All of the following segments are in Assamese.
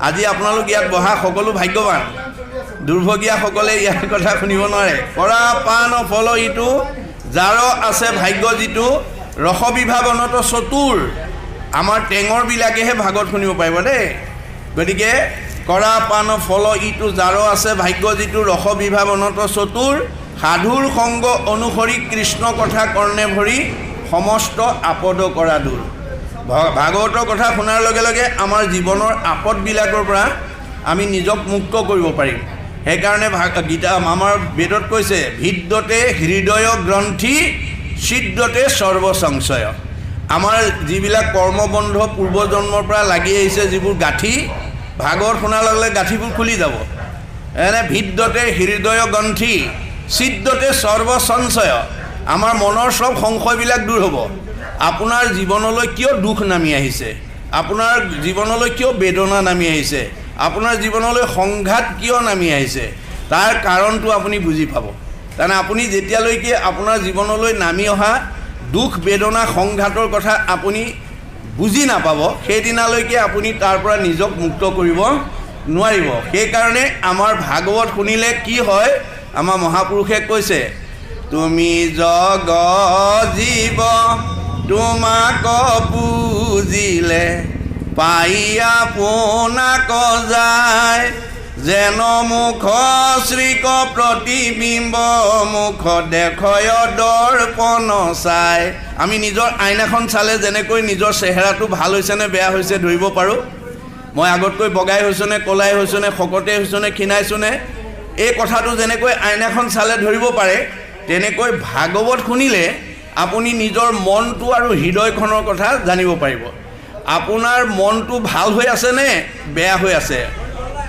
আজি আপোনালোক ইয়াত বহা সকলো ভাগ্যৱান দুৰ্ভগীয়াসকলে ইয়াৰ কথা শুনিব নোৱাৰে কৰা পান ফল ইটো যাৰ আছে ভাগ্য যিটো ৰস বিভাৱনত চতুৰ আমাৰ টেঙৰ বিলাকেহে ভাগত শুনিব পাৰিব দেই গতিকে কৰা পান ফল ইটো যাৰ আছে ভাগ্য যিটো ৰস বিভাৱনত চতুৰ সাধুৰ সংগ অনুসৰি কৃষ্ণ কথা কৰ্ণে ভৰি সমস্ত আপদ কৰা দূৰ ভাগৱতৰ কথা শুনাৰ লগে লগে আমাৰ জীৱনৰ আপদবিলাকৰ পৰা আমি নিজক মুক্ত কৰিব পাৰিম সেইকাৰণে গীতা আমাৰ বেদত কৈছে ভিদ্যতে হৃদয় গ্ৰন্থি ছিদ্যতে সৰ্বসংশয় আমাৰ যিবিলাক কৰ্মবন্ধ পূৰ্বজন্মৰ পৰা লাগি আহিছে যিবোৰ গাঁঠি ভাগৱত শুনাৰ লগে লগে গাঁঠিবোৰ খুলি যাব এনে ভিদ্যতে হৃদয় গ্ৰন্থি ছিদ্যতে সৰ্বসংশয় আমাৰ মনৰ সব সংশয়বিলাক দূৰ হ'ব আপোনাৰ জীৱনলৈ কিয় দুখ নামি আহিছে আপোনাৰ জীৱনলৈ কিয় বেদনা নামি আহিছে আপোনাৰ জীৱনলৈ সংঘাত কিয় নামি আহিছে তাৰ কাৰণটো আপুনি বুজি পাব কাৰণ আপুনি যেতিয়ালৈকে আপোনাৰ জীৱনলৈ নামি অহা দুখ বেদনা সংঘাতৰ কথা আপুনি বুজি নাপাব সেইদিনালৈকে আপুনি তাৰ পৰা নিজক মুক্ত কৰিব নোৱাৰিব সেইকাৰণে আমাৰ ভাগৱত শুনিলে কি হয় আমাৰ মহাপুৰুষে কৈছে তুমি জগ জীৱ তোমাক পুজিলে পাই আপোনাক যায় যেন মুখ শ্ৰীক প্ৰতিবিম্ব মুখ দেখয় দৰ্পণ চাই আমি নিজৰ আইনাখন চালে যেনেকৈ নিজৰ চেহেৰাটো ভাল হৈছেনে বেয়া হৈছে ধৰিব পাৰোঁ মই আগতকৈ বগাই হৈছোনে কলাই হৈছোনে শকতে হৈছোনে ক্ষীণাইছোনে এই কথাটো যেনেকৈ আইনাখন চালে ধৰিব পাৰে তেনেকৈ ভাগৱত শুনিলে আপুনি নিজৰ মনটো আৰু হৃদয়খনৰ কথা জানিব পাৰিব আপোনাৰ মনটো ভাল হৈ আছে নে বেয়া হৈ আছে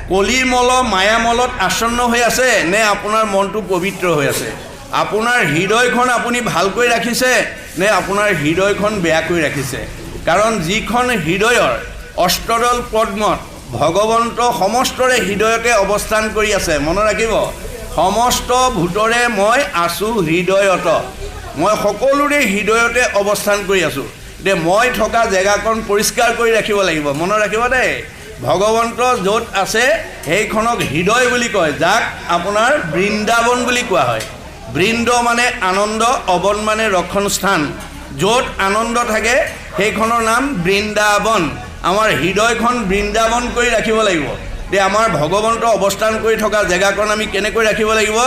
কলিৰ মল মায়ামলত আসন্ন হৈ আছে নে আপোনাৰ মনটো পবিত্ৰ হৈ আছে আপোনাৰ হৃদয়খন আপুনি ভালকৈ ৰাখিছে নে আপোনাৰ হৃদয়খন বেয়াকৈ ৰাখিছে কাৰণ যিখন হৃদয়ৰ অষ্টদল পদ্মত ভগৱন্ত সমস্তৰে হৃদয়তে অৱস্থান কৰি আছে মনত ৰাখিব সমস্ত ভূতৰে মই আছো হৃদয়ত মই সকলোৰে হৃদয়তে অৱস্থান কৰি আছোঁ যে মই থকা জেগাখন পৰিষ্কাৰ কৰি ৰাখিব লাগিব মনত ৰাখিব দেই ভগৱন্ত য'ত আছে সেইখনক হৃদয় বুলি কয় যাক আপোনাৰ বৃন্দাবন বুলি কোৱা হয় বৃন্দ মানে আনন্দ অবন মানে ৰক্ষণ স্থান য'ত আনন্দ থাকে সেইখনৰ নাম বৃন্দাবন আমাৰ হৃদয়খন বৃন্দাবন কৰি ৰাখিব লাগিব যে আমাৰ ভগৱন্ত অৱস্থান কৰি থকা জেগাখন আমি কেনেকৈ ৰাখিব লাগিব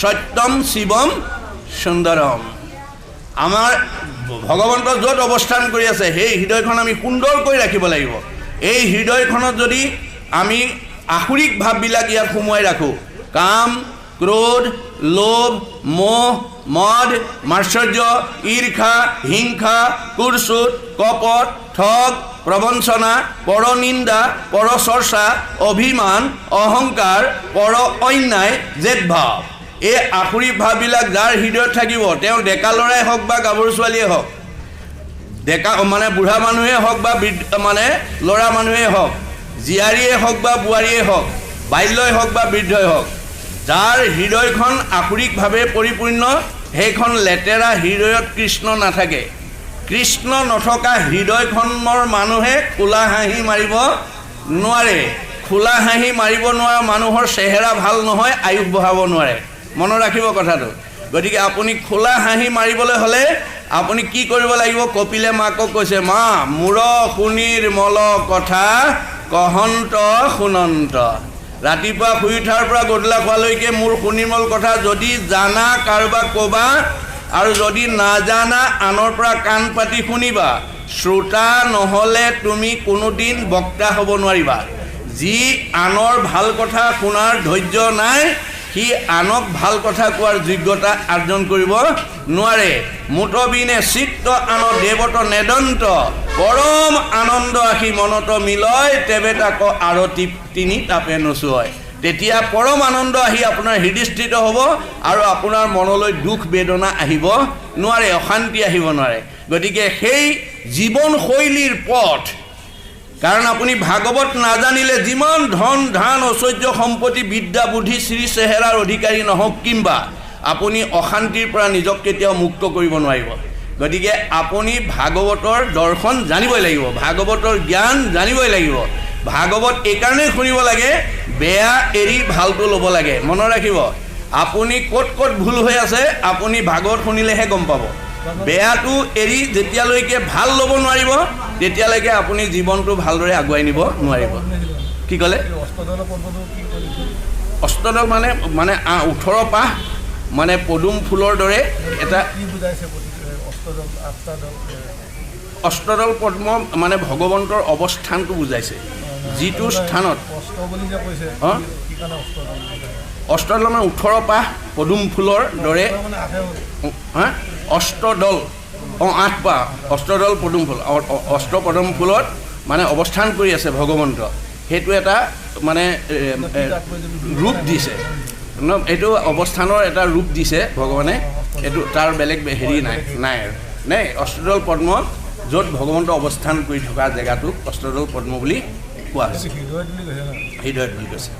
সত্যম শিৱম সুন্দৰম আমাৰ ভগৱন্ত য'ত অৱস্থান কৰি আছে সেই হৃদয়খন আমি সুন্দৰকৈ ৰাখিব লাগিব এই হৃদয়খনত যদি আমি আসুৰিক ভাৱবিলাক ইয়াত সোমোৱাই ৰাখোঁ কাম ক্ৰোধ লোভ মোহ মদ মাৎসৰ্য ঈৰ্ষা হিংসা কুৰ্চুট কপট ঠগ প্ৰবঞ্চনা পৰনিন্দা পৰচৰ্চা অভিমান অহংকাৰ পৰ অন্যায় জেদভাৱ এই আসুৰিক ভাৱবিলাক যাৰ হৃদয়ত থাকিব তেওঁ ডেকা ল'ৰাই হওক বা গাভৰু ছোৱালীয়ে হওক ডেকা মানে বুঢ়া মানুহে হওক বা মানে ল'ৰা মানুহে হওক জীয়াৰীয়ে হওক বা বোৱাৰীয়ে হওক বাল্যই হওক বা বৃদ্ধই হওক যাৰ হৃদয়খন আসুৰিকভাৱে পৰিপূৰ্ণ সেইখন লেতেৰা হৃদয়ত কৃষ্ণ নাথাকে কৃষ্ণ নথকা হৃদয়খনৰ মানুহে খোলা হাঁহি মাৰিব নোৱাৰে খোলা হাঁহি মাৰিব নোৱাৰা মানুহৰ চেহেৰা ভাল নহয় আয়ুস বঢ়াব নোৱাৰে মনত ৰাখিব কথাটো গতিকে আপুনি খোলা হাঁহি মাৰিবলৈ হ'লে আপুনি কি কৰিব লাগিব কপিলে মাকক কৈছে মা মূৰ শুনিৰ মল কথা কহন্ত শুনন্ত ৰাতিপুৱা শুই উঠাৰ পৰা গধূলা খোৱালৈকে মোৰ শুনিমল কথা যদি জানা কাৰোবাক ক'বা আৰু যদি নাজানা আনৰ পৰা কাণ পাতি শুনিবা শ্ৰোতা নহ'লে তুমি কোনোদিন বক্তা হ'ব নোৱাৰিবা যি আনৰ ভাল কথা শুনাৰ ধৈৰ্য নাই সি আনক ভাল কথা কোৱাৰ যোগ্যতা অৰ্জন কৰিব নোৱাৰে মুঠবিনে চিত্ত আন দেৱত নেদন্ত পৰম আনন্দ আহি মনত মিলয় তেবে তাক আৰতি তিনি তাপে নচুৱায় তেতিয়া পৰম আনন্দ আহি আপোনাৰ হৃদয়স্থিত হ'ব আৰু আপোনাৰ মনলৈ দুখ বেদনা আহিব নোৱাৰে অশান্তি আহিব নোৱাৰে গতিকে সেই জীৱনশৈলীৰ পথ কাৰণ আপুনি ভাগৱত নাজানিলে যিমান ধন ধান ঐশ্বৰ্য সম্পত্তি বিদ্যা বুদ্ধি শ্ৰী চেহেৰাৰ অধিকাৰী নহওক কিম্বা আপুনি অশান্তিৰ পৰা নিজক কেতিয়াও মুক্ত কৰিব নোৱাৰিব গতিকে আপুনি ভাগৱতৰ দৰ্শন জানিবই লাগিব ভাগৱতৰ জ্ঞান জানিবই লাগিব ভাগৱত এইকাৰণেই শুনিব লাগে বেয়া এৰি ভালটো ল'ব লাগে মনত ৰাখিব আপুনি ক'ত ক'ত ভুল হৈ আছে আপুনি ভাগৱত শুনিলেহে গম পাব বেয়াটো এৰি যেতিয়ালৈকে ভাল ল'ব নোৱাৰিব তেতিয়ালৈকে আপুনি জীৱনটো ভালদৰে আগুৱাই নিব নোৱাৰিব কি ক'লে অষ্টদল মানে মানে 18 পাহ মানে পদুম ফুলৰ দৰে এটা অষ্টদল পদ্ম মানে ভগৱন্তৰ অৱস্থানটো বুজাইছে যিটো স্থানত অষ্টদল মানে 18 পাহ পদুম ফুলৰ দৰে অষ্টদল 8 পাহ অষ্টদল পদুম ফুল অষ্ট পদুম ফুলত মানে অৱস্থান কৰি আছে ভগৱন্ত সেইটো এটা মানে ৰূপ দিছে এইটো অৱস্থানৰ এটা ৰূপ দিছে ভগৱানে এইটো তাৰ বেলেগ হেৰি নাই অষ্টদল পদ্ম য'ত ভগৱন্ত অৱস্থান কৰি থকা জেগাটোক অষ্টদল পদ্ম বুলি কোৱা হৈছে হৃদয়ত বুলি কৈছে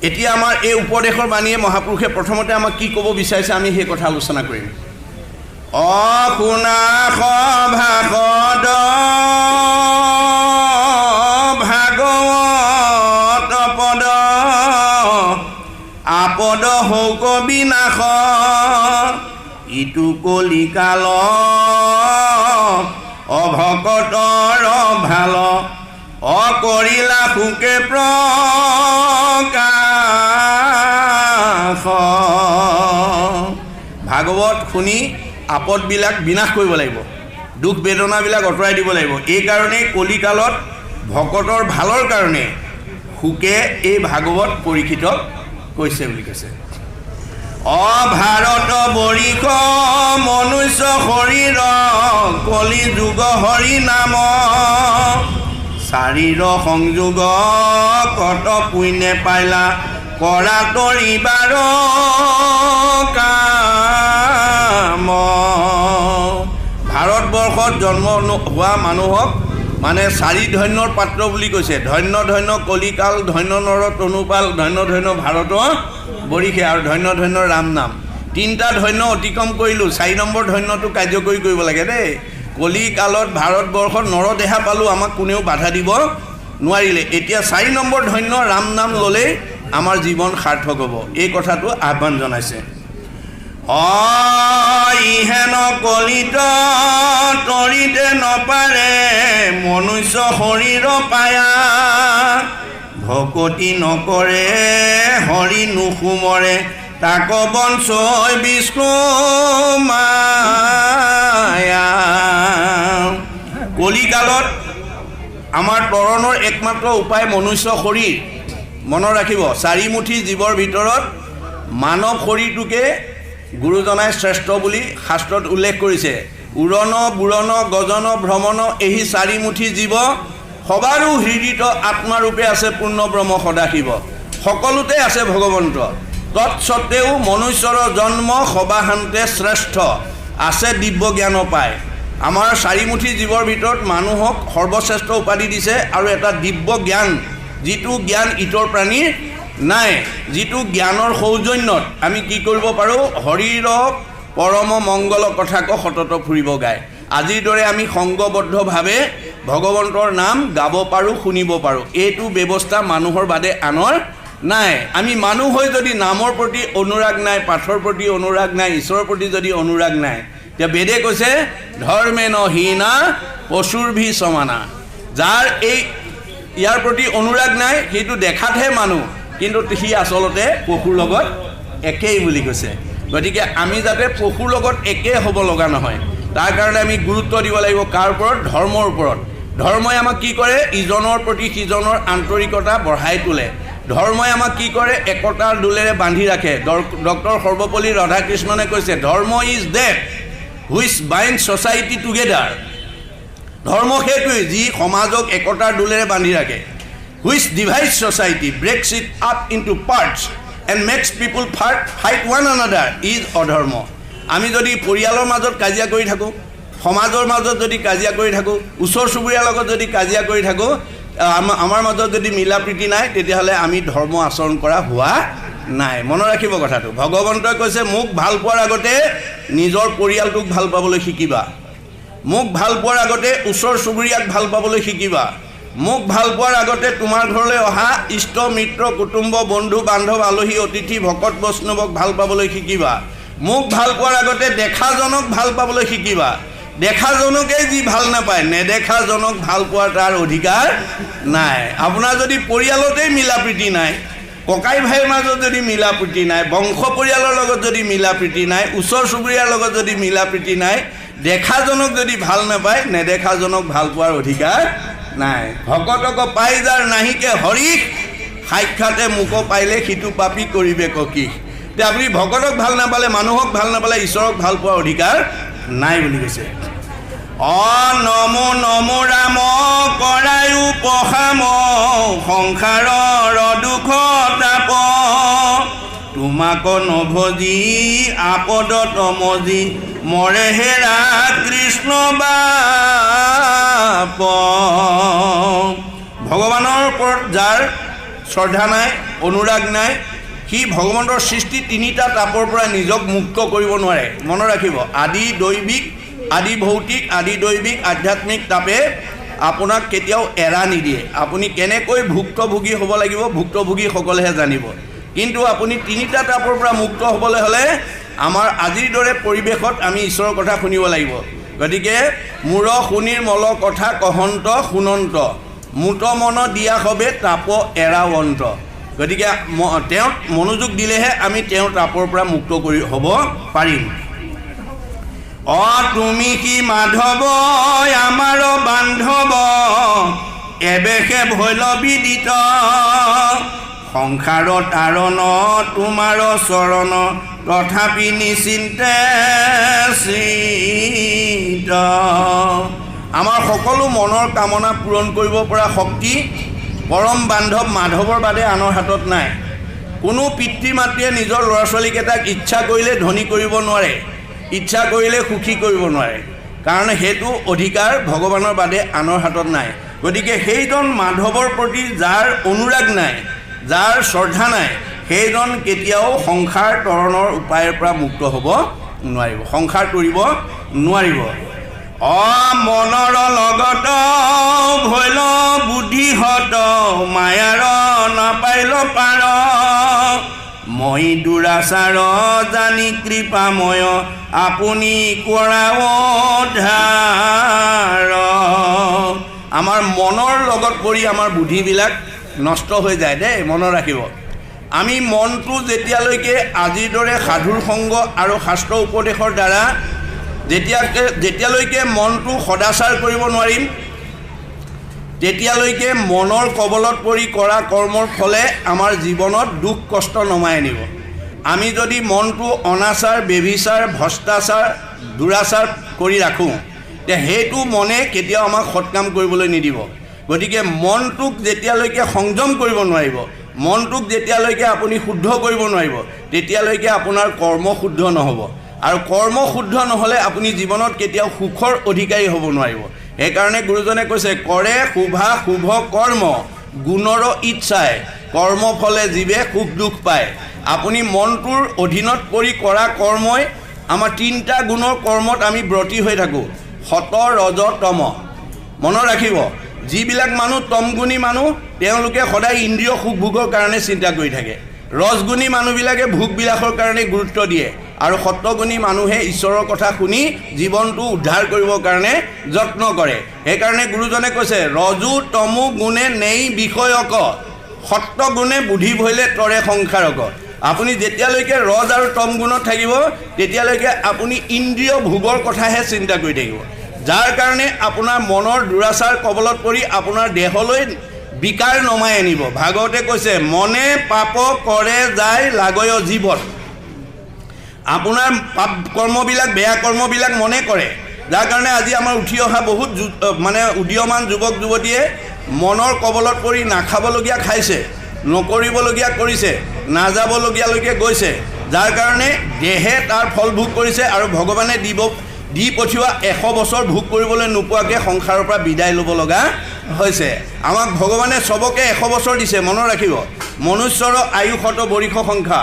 এতিয়া আমাৰ এই উপদেশৰ বাণীয়ে মহাপুৰুষে প্ৰথমতে আমাক কি ক'ব বিচাৰিছে আমি সেই কথা আলোচনা কৰিম অশুনা সভাসদ ভাগৱত পদ আপদ হৌক বিনাশ ইটো কলিকাল অভকতৰ ভাল অকৰিলা সুকে প্ৰকাশ ভাগৱত শুনি আপদবিলাক বিনাশ কৰিব লাগিব দুখ বেদনাবিলাক আঁতৰাই দিব লাগিব এইকাৰণেই কলিকালত ভকতৰ ভালৰ কাৰণে সুকে এই ভাগৱত পৰীক্ষিত কৈছে বুলি কৈছে অভাৰত বৰিষ মনুষ্য শৰীৰ কলি যুগ হৰি নাম শাৰীৰ সংযোগ কত পুণ্যে পাইলা কৰা তৰিবাৰ কাম ভাৰতবৰ্ষত জন্ম হোৱা মানুহক মানে 4 ধন্যৰ পাত্ৰ বুলি কৈছে ধন্য ধন্য কলিকাল ধন্য নৰ তনুপাল ধন্য ধন্য ভাৰত বৰিষে আৰু ধন্য ধন্য ৰাম নাম 3টা ধন্য অতিক্ৰম কৰিলোঁ 4 নম্বৰ ধন্যটো কাৰ্যকৰী কৰিব লাগে দেই কলিকালত ভাৰতবৰ্ষত নৰদেহা পালোঁ আমাক কোনেও বাধা দিব নোৱাৰিলে এতিয়া 4 নম্বৰ ধন্য ৰাম নাম ল'লেই আমাৰ জীৱন সাৰ্থক হ'ব এই কথাটো আহ্বান জনাইছে ইহেন কলিত তৰিতে নপাৰে মনুষ্য শৰীৰ পায়া ভকতি নকৰে হৰি নুসুমৰে তাক বঞ্চয় বিষ্ণু মায়া কলিকালত আমাৰ তৰণৰ একমাত্ৰ উপায় মনুষ্য শৰীৰ মনত ৰাখিব 4 মুঠি জীৱৰ ভিতৰত মানৱ শৰীৰটোকে গুৰুজনাই শ্ৰেষ্ঠ বুলি শাস্ত্ৰত উল্লেখ কৰিছে উৰণ বুৰণ গজন ভ্ৰমণ এই 4 মুঠি জীৱ সবাৰো হৃদিত আত্মাৰূপে আছে পূৰ্ণ ব্ৰহ্ম সদাশিৱ সকলোতে আছে ভগৱন্ত তৎসত্ত্বেও মনুষ্যৰ জন্ম সবাহান্তে শ্ৰেষ্ঠ আছে দিব্য জ্ঞান পায় আমাৰ 4 মুঠি জীৱৰ ভিতৰত মানুহক সৰ্বশ্ৰেষ্ঠ উপাধি দিছে আৰু এটা দিব্য জ্ঞান যিটো জ্ঞান ইতৰ প্ৰাণীৰ নাই যিটো জ্ঞানৰ সৌজন্যত আমি কি কৰিব পাৰোঁ হৰিৰ পৰম মংগল কথাক সতত ফুৰিব গায় আজিৰ দৰে আমি সংগবদ্ধভাৱে ভগৱন্তৰ নাম গাব পাৰোঁ শুনিব পাৰোঁ এইটো ব্যৱস্থা মানুহৰ বাদে আনৰ নাই আমি মানুহ হৈ যদি নামৰ প্ৰতি অনুৰাগ নাই পাঠৰ প্ৰতি অনুৰাগ নাই ঈশ্বৰৰ প্ৰতি যদি অনুৰাগ নাই তেতিয়া বেদে কৈছে ধৰ্মেন হীনা পশুৰভি সমানা যাৰ এই ইয়াৰ প্ৰতি অনুৰাগ নাই সেইটো দেখাতহে মানুহ কিন্তু সি আচলতে পশুৰ লগত একেই বুলি কৈছে গতিকে আমি যাতে পশুৰ লগত একে হ'ব লগা নহয় তাৰ কাৰণে আমি গুৰুত্ব দিব লাগিব কাৰ ওপৰত ধৰ্মৰ ওপৰত ধৰ্মই আমাক কি কৰে ইজনৰ প্ৰতি সিজনৰ আন্তৰিকতা বঢ়াই তোলে ধৰ্মই আমাক কি কৰে একতাৰ দোলেৰে বান্ধি ৰাখে ডক্টৰ সৰ্বপল্লী ৰাধাকৃষ্ণনে কৈছে dharma is that which bind society together ধৰ্ম সেইটোৱেই যি সমাজক একতাৰ দোলেৰে বান্ধি ৰাখে which divide society breaks it up into parts and makes people fight one another is adharma আমি যদি পৰিয়ালৰ মাজত কাজিয়া কৰি থাকোঁ সমাজৰ মাজত যদি কাজিয়া কৰি থাকোঁ ওচৰ চুবুৰীয়াৰ লগত যদি কাজিয়া কৰি থাকোঁ আমাৰ মাজত যদি মিলা প্ৰীতি নাই তেতিয়াহ'লে আমি ধৰ্ম আচৰণ কৰা হোৱা নাই মনত ৰাখিব কথাটো ভগৱন্তই কৈছে মোক ভাল পোৱাৰ আগতে নিজৰ পৰিয়ালটোক ভাল পাবলৈ শিকিবা মোক ভাল পোৱাৰ আগতে ওচৰ চুবুৰীয়াক ভাল পাবলৈ শিকিবা মোক ভাল পোৱাৰ আগতে তোমাৰ ঘৰলৈ অহা ইষ্ট মিত্ৰ কুটুম্ব বন্ধু বান্ধৱ আলহী অতিথি ভকত বৈষ্ণৱক ভাল পাবলৈ শিকিবা মোক ভাল পোৱাৰ আগতে দেখাজনক ভাল পাবলৈ শিকিবা দেখাজনকেই যি ভাল নাপায় নেদেখাজনক ভাল পোৱাৰ তাৰ অধিকাৰ নাই আপোনাৰ যদি পৰিয়ালতেই মিলা প্ৰীতি নাই ককাই ভাইৰ মাজত যদি মিলা প্ৰীতি নাই বংশ পৰিয়ালৰ লগত যদি মিলা প্ৰীতি নাই ওচৰ চুবুৰীয়াৰ লগত যদি মিলা প্ৰীতি নাই দেখাজনক যদি ভাল নাপায় নেদেখাজনক ভাল পোৱাৰ অধিকাৰ নাই ভকতক পাই যাৰ নাহিকে হৰিক সাক্ষাতে মোক পাইলে সিটো পাপী কৰিবে ককি তে আপুনি ভকতক ভাল নাপালে মানুহক ভাল নাপালে ঈশ্বৰক ভাল পোৱাৰ অধিকাৰ নাই বুলি কৈছে নমো নমো ৰাম কৰায়ো পহাম সংসাৰৰ দুখ তাপ তোমাক নভজি আপদত মজি মৰে হেৰা কৃষ্ণ বাপ ভগৱানৰ ওপৰত যাৰ শ্ৰদ্ধা নাই অনুৰাগ নাই সি ভগৱন্তৰ সৃষ্টি তিনিটা তাপৰ পৰা নিজক মুক্ত কৰিব নোৱাৰে মনত ৰাখিব আদি দৈবিক আদি ভৌতিক আদি দৈবিক আধ্যাত্মিক তাপে আপোনাক কেতিয়াও এৰা নিদিয়ে আপুনি কেনেকৈ ভুক্তভোগী হ'ব লাগিব ভুক্তভোগীসকলেহে জানিব কিন্তু আপুনি তিনিটা তাপৰ পৰা মুক্ত হ'বলৈ হ'লে আমাৰ আজিৰ দৰে পৰিৱেশত আমি ঈশ্বৰৰ কথা শুনিব লাগিব গতিকে মূৰ শুনিৰ মল কথা কহন্ত শুনন্ত মুত মন দিয়া হবে তাপ এৰাৱন্ত গতিকে তেওঁ মনোযোগ দিলেহে আমি তেওঁৰ তাপৰ পৰা মুক্ত কৰি হ'ব পাৰিম তুমি কি মাধৱ আমাৰ বান্ধৱ এবেশে ভৈল বিদিত সংসাৰত আৰণ তোমাৰ চৰণ তথাপি নিচিন্তে চিত আমাৰ সকলো মনৰ কামনা পূৰণ কৰিব পৰা শক্তি পৰম বান্ধৱ মাধৱৰ বাদে আনৰ হাতত নাই কোনো পিতৃ মাতৃয়ে নিজৰ ল'ৰা ছোৱালীকেইটাক ইচ্ছা কৰিলে ধনী কৰিব নোৱাৰে ইচ্ছা কৰিলে সুখী কৰিব নোৱাৰে কাৰণ সেইটো অধিকাৰ ভগৱানৰ বাদে আনৰ হাতত নাই গতিকে সেইজন মাধৱৰ প্ৰতি যাৰ অনুৰাগ নাই যাৰ শ্ৰদ্ধা নাই সেইজন কেতিয়াও সংসাৰ তৰণৰ উপায়ৰ পৰা মুক্ত হ'ব নোৱাৰিব সংসাৰ তৰিব নোৱাৰিব মনৰ লগত ভৈল বুদ্ধিহত মায়াৰ নাপাইল পাৰ মই দুৰাচাৰ জানি কৃপাময় আপুনি কৰাব ধাৰ আমাৰ মনৰ লগত পৰি আমাৰ বুদ্ধিবিলাক নষ্ট হৈ যায় দেই মনত ৰাখিব আমি মনটো যেতিয়ালৈকে আজিৰ দৰে সাধুৰ সংগ আৰু শাস্ত্ৰ উপদেশৰ দ্বাৰা যেতিয়ালৈকে মনটো সদাচাৰ কৰিব নোৱাৰিম তেতিয়ালৈকে মনৰ কবলত পৰি কৰা কৰ্মৰ ফলে আমাৰ জীৱনত দুখ কষ্ট নমাই আনিব আমি যদি মনটো অনাচাৰ বেভিচাৰ ভ্ৰষ্টাচাৰ দুৰাচাৰ কৰি ৰাখোঁ তে সেইটো মনে কেতিয়াও আমাক সৎকাম কৰিবলৈ নিদিব গতিকে মনটোক যেতিয়ালৈকে সংযম কৰিব নোৱাৰিব মনটোক যেতিয়ালৈকে আপুনি শুদ্ধ কৰিব নোৱাৰিব তেতিয়ালৈকে আপোনাৰ কৰ্ম শুদ্ধ নহ'ব আৰু কৰ্ম শুদ্ধ নহ'লে আপুনি জীৱনত কেতিয়াও সুখৰ অধিকাৰী হ'ব নোৱাৰিব সেইকাৰণে গুৰুজনে কৈছে কৰে শুভা শুভ কৰ্ম গুণৰ ইচ্ছাই কৰ্ম ফলে জীৱে সুখ দুখ পায় আপুনি মনটোৰ অধীনত পৰি কৰা কৰ্মই আমাৰ তিনিটা গুণৰ কৰ্মত আমি ব্ৰতী হৈ থাকোঁ সত ৰজ তম মনত ৰাখিব যিবিলাক মানুহ তমগুণী মানুহ তেওঁলোকে সদায় ইন্দ্ৰিয় সুখ ভোগৰ কাৰণে চিন্তা কৰি থাকে ৰজগুণী মানুহবিলাকে ভোগ বিলাসৰ কাৰণে গুৰুত্ব দিয়ে আৰু সত্যগুণী মানুহে ঈশ্বৰৰ কথা শুনি জীৱনটো উদ্ধাৰ কৰিবৰ কাৰণে যত্ন কৰে সেইকাৰণে গুৰুজনে কৈছে ৰজু তমু গুণে নেই বিষয়ক সত্য গুণে বুদ্ধি ভৈলে তৰে সংসাৰক আপুনি যেতিয়ালৈকে ৰজ আৰু তম গুণত থাকিব তেতিয়ালৈকে আপুনি ইন্দ্ৰিয় ভোগৰ কথাহে চিন্তা কৰি থাকিব যাৰ কাৰণে আপোনাৰ মনৰ দুৰাচাৰ কবলত পৰি আপোনাৰ দেহলৈ বিকাৰ নমাই আনিব ভাগৱতে কৈছে মনে পাপ কৰে যায় লাগয় জীৱত আপোনাৰ পাপ কৰ্মবিলাক বেয়া কৰ্মবিলাক মনে কৰে যাৰ কাৰণে আজি আমাৰ উঠি অহা বহুত মানে উদীয়মান যুৱক যুৱতীয়ে মনৰ কবলত পৰি নাখাবলগীয়া খাইছে নকৰিবলগীয়া কৰিছে নাযাবলগীয়ালৈকে গৈছে যাৰ কাৰণে দেহে তাৰ ফল ভোগ কৰিছে আৰু ভগৱানে দি পঠিওৱা 100 বছৰ ভোগ কৰিবলৈ নোপোৱাকৈ সংসাৰৰ পৰা বিদায় ল'ব লগা হৈছে আমাক ভগৱানে সবকে 100 বছৰ দিছে মনত ৰাখিব মনুষ্যৰ আয়ুষত বৰিষ সংখ্যা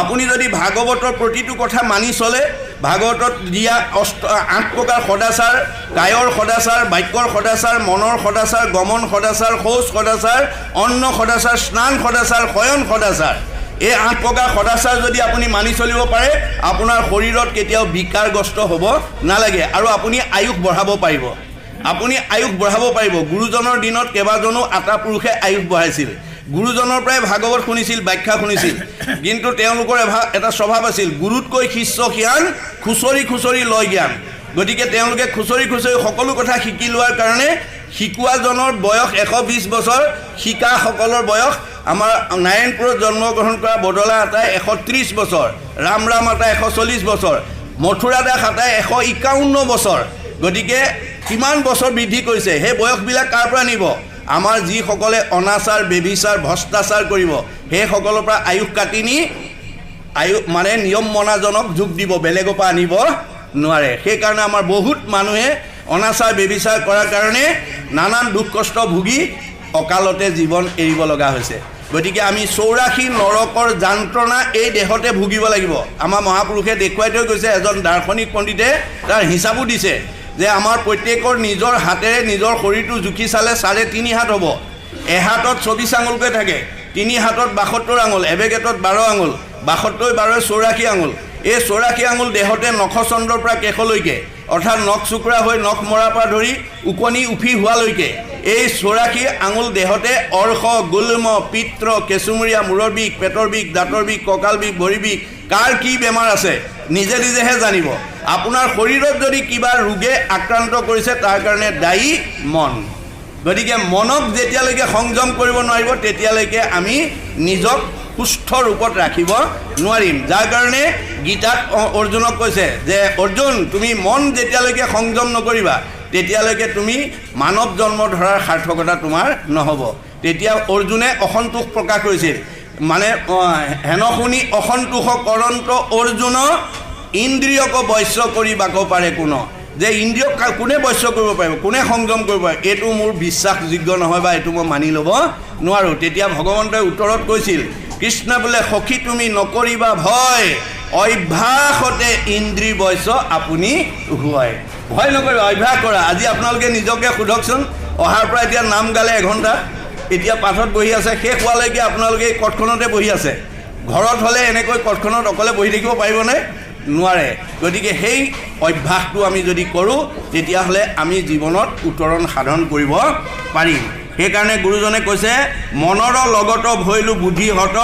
আপুনি যদি ভাগৱতৰ প্ৰতিটো কথা মানি চলে ভাগৱতত দিয়া 8 প্ৰকাৰ সদাচাৰ, কায়ৰ সদাচাৰ, বাক্যৰ সদাচাৰ, মনৰ সদাচাৰ, গমন সদাচাৰ, শৌচ সদাচাৰ, অন্ন সদাচাৰ, স্নান সদাচাৰ, শয়ন সদাচাৰ। এই 8 প্ৰকাৰ সদাচাৰ যদি আপুনি মানি চলিব পাৰে, আপোনাৰ শৰীৰত কেতিয়াও বিকাৰগ্ৰস্ত হ'ব নালাগে আৰু আপুনি আয়ুস বঢ়াব পাৰিব। আপুনি আয়ুস বঢ়াব পাৰিব। গুৰুজনৰ দিনত কেইবাজনো আটা পুৰুষে আয়ুস বঢ়াইছিল। গুৰুজনৰ পৰাই ভাগৱত শুনিছিল, ব্যাখ্যা শুনিছিল, কিন্তু তেওঁলোকৰ এটা স্বভাৱ আছিল, গুৰুতকৈ শিষ্য সিয়ান, খুচৰি খুচৰি লয় জ্ঞান। গতিকে তেওঁলোকে খুচৰি খুচৰি সকলো কথা শিকি লোৱাৰ কাৰণে শিকোৱাজনৰ বয়স 120 বছৰ, শিকাসকলৰ বয়স আমাৰ নাৰায়ণপুৰত জন্মগ্ৰহণ কৰা বদলা আটাই 130 বছৰ, ৰাম ৰাম আটাই 140 বছৰ, মথুৰা দাস আটাই 151 বছৰ। গতিকে কিমান বছৰ বৃদ্ধি কৰিছে? সেই বয়সবিলাক কাৰ পৰা নিব? আমাৰ যিসকলে অনাচাৰ, বেবিচাৰ, ভ্ৰষ্টাচাৰ কৰিব, সেইসকলৰ পৰা আয়ুস কাটি নি মানে নিয়ম মনাজনক যোগ দিব, বেলেগৰ পৰা আনিব নোৱাৰে। সেইকাৰণে আমাৰ বহুত মানুহে অনাচাৰ, বেবিচাৰ কৰাৰ কাৰণে নানান দুখ কষ্ট ভুগি অকালতে জীৱন এৰিব লগা হৈছে। গতিকে আমি 84 নৰকৰ যন্ত্ৰণা এই দেহতে ভুগিব লাগিব। আমাৰ মহাপুৰুষে দেখুৱাই থৈ গৈছে, এজন দাৰ্শনিক পণ্ডিতে তাৰ হিচাপো দিছে যে আমাৰ প্ৰত্যেকৰ নিজৰ হাতেৰে নিজৰ শৰীৰটো জুখি চালে 3.5 হাত হ'ব। এহাতত 24 আঙুলকৈ থাকে, 3 হাতত 72 আঙুল, এবেগেটত 12 আঙুল, 72 12 84 আঙুল। এই 84 আঙুল দেহতে নখচন্দ্ৰৰ পৰা কেশলৈকে, অৰ্থাৎ নখ চুকুৰা হৈ নখ মৰাৰ পৰা ধৰি উকনি উফি হোৱালৈকে এই 84 আঙুল দেহতে অৰ্শ, গুল্ম, পিত্ৰ, কেঁচুমৰীয়া, মূৰৰ বিষ, পেটৰ বিষ, দাঁতৰ বিষ, কঁকাল বিষ, ভৰি বিষ, কাৰ কি বেমাৰ আছে নিজে নিজেহে জানিব। আপোনাৰ শৰীৰত যদি কিবা ৰোগে আক্ৰান্ত কৰিছে, তাৰ কাৰণে দায়ী মন। গতিকে মনক যেতিয়ালৈকে সংযম কৰিব নোৱাৰিব, তেতিয়ালৈকে আমি নিজক সুস্থ ৰূপত ৰাখিব নোৱাৰিম। যাৰ কাৰণে গীতাত অৰ্জুনক কৈছে যে অৰ্জুন, তুমি মন যেতিয়ালৈকে সংযম নকৰিবা, তেতিয়ালৈকে তুমি মানৱ জন্ম ধৰাৰ সাৰ্থকতা তোমাৰ নহ'ব। তেতিয়া অৰ্জুনে অসন্তোষ প্ৰকাশ কৰিছিল, মানে হেন শুনি অসন্তোষ কৰন্ত অৰ্জুন, ইন্দ্ৰিয়ক বশ্য কৰি বাক পাৰে কোন। যে ইন্দ্ৰিয়ক কোনে বশ্য কৰিব পাৰিব, কোনে সংযম কৰিব পাৰিব, এইটো মোৰ বিশ্বাসযোগ্য নহয় বা এইটো মই মানি ল'ব নোৱাৰোঁ। তেতিয়া ভগৱন্তই উত্তৰত কৈছিল, কৃষ্ণ বোলে সখী তুমি নকৰিবা ভয়, অভ্যাসতে ইন্দ্ৰিয় বশ্য আপুনি হয়। ভয় নকৰিবা, অভ্যাস কৰা। আজি আপোনালোকে নিজকে সোধকচোন, অহাৰ পৰা এতিয়া নাম গালে 1 ঘণ্টা, এতিয়া পাঠত বহি আছে, শেষ হোৱালৈকে আপোনালোকে এই কঠখনতে বহি আছে। ঘৰত হ'লে এনেকৈ কঠখনত অকলে বহি থাকিব পাৰিবনে? নোৱাৰে। গতিকে সেই অভ্যাসটো আমি যদি কৰোঁ, তেতিয়াহ'লে আমি জীৱনত উত্তৰণ সাধন কৰিব পাৰিম। সেইকাৰণে গুৰুজনে কৈছে, মনৰ লগত ভৈলো বুদ্ধিহত,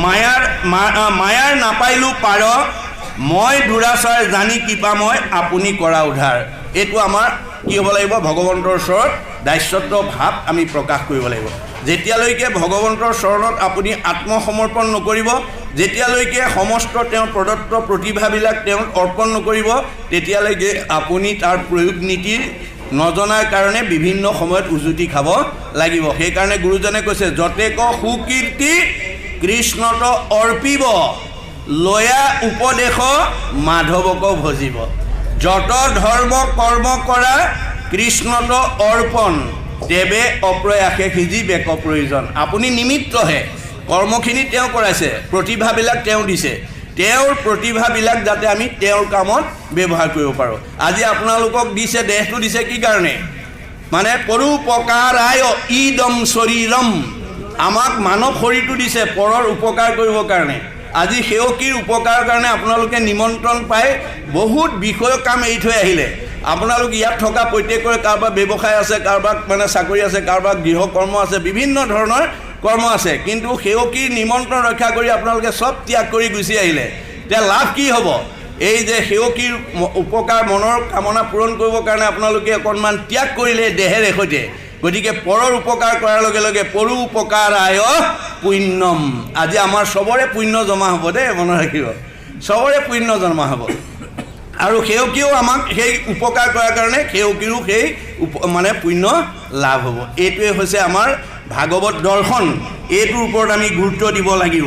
মায়াৰ নাপাইলো পাৰ, মই দুৰাচাৰ জানি কৃপা মই আপুনি কৰা উদ্ধাৰ। এইটো আমাৰ কি হ'ব লাগিব? ভগৱন্তৰ ওচৰত দাস্যত্ব ভাৱ আমি প্ৰকাশ কৰিব লাগিব। যেতিয়ালৈকে ভগৱন্তৰ চৰণত আপুনি আত্মসমৰ্পণ নকৰিব, যেতিয়ালৈকে সমস্ত তেওঁৰ প্ৰদত্ত প্ৰতিভাবিলাক তেওঁক অৰ্পণ নকৰিব, তেতিয়ালৈকে আপুনি তাৰ প্ৰয়োগ নীতিৰ নজনাৰ কাৰণে বিভিন্ন সময়ত উজুতি খাব লাগিব। সেইকাৰণে গুৰুজনে কৈছে, যতেক সুকীৰ্তি কৃষ্ণত অৰ্পিব, লয়া উপদেশ মাধৱক ভজিব। যত ধৰ্ম কৰ্ম কৰা কৃষ্ণত অৰ্পণ, দেৱে অপ্ৰয়াসে সিজি বেক প্ৰয়োজন। আপুনি নিমিত্তহে, কৰ্মখিনি তেওঁ কৰাইছে, প্ৰতিভাবিলাক তেওঁ দিছে, তেওঁৰ প্ৰতিভাবিলাক যাতে আমি তেওঁৰ কামত ব্যৱহাৰ কৰিব পাৰোঁ। আজি আপোনালোকক দিছে, দেহটো দিছে কি কাৰণে? মানে পৰোপকাৰায় ইদম শৰীৰম, আমাক মানৱ শৰীৰটো দিছে পৰৰ উপকাৰ কৰিবৰ কাৰণে। আজি সেৱকীৰ উপকাৰৰ কাৰণে আপোনালোকে নিমন্ত্ৰণ পাই বহুত বিষয় কাম এৰি থৈ আহিলে। আপোনালোক ইয়াত থকা প্ৰত্যেকৰে কাৰোবাৰ ব্যৱসায় আছে, কাৰোবাৰ মানে চাকৰি আছে, কাৰোবাৰ গৃহকৰ্ম আছে, বিভিন্ন ধৰণৰ কৰ্ম আছে, কিন্তু সেৱকীৰ নিমন্ত্ৰণ ৰক্ষা কৰি আপোনালোকে চব ত্যাগ কৰি গুচি আহিলে। এতিয়া লাভ কি হ'ব? এই যে সেৱকীৰ উপকাৰ মনৰ কামনা পূৰণ কৰিবৰ কাৰণে আপোনালোকে অকণমান ত্যাগ কৰিলে দেহেৰে সৈতে। গতিকে পৰৰ উপকাৰ কৰাৰ লগে লগে পৰো উপকাৰায় পুণ্যম। আজি আমাৰ চবৰে পুণ্য জমা হ'ব দেই, মনত ৰাখিব, চবৰে পুণ্য জমা হ'ব। আৰু সেৱকীয়েও আমাক সেই উপকাৰ কৰাৰ কাৰণে সেৱকীৰো সেই মানে পুণ্য লাভ হ'ব। এইটোৱে হৈছে আমাৰ ভাগৱত দৰ্শন। এইটোৰ ওপৰত আমি গুৰুত্ব দিব লাগিব।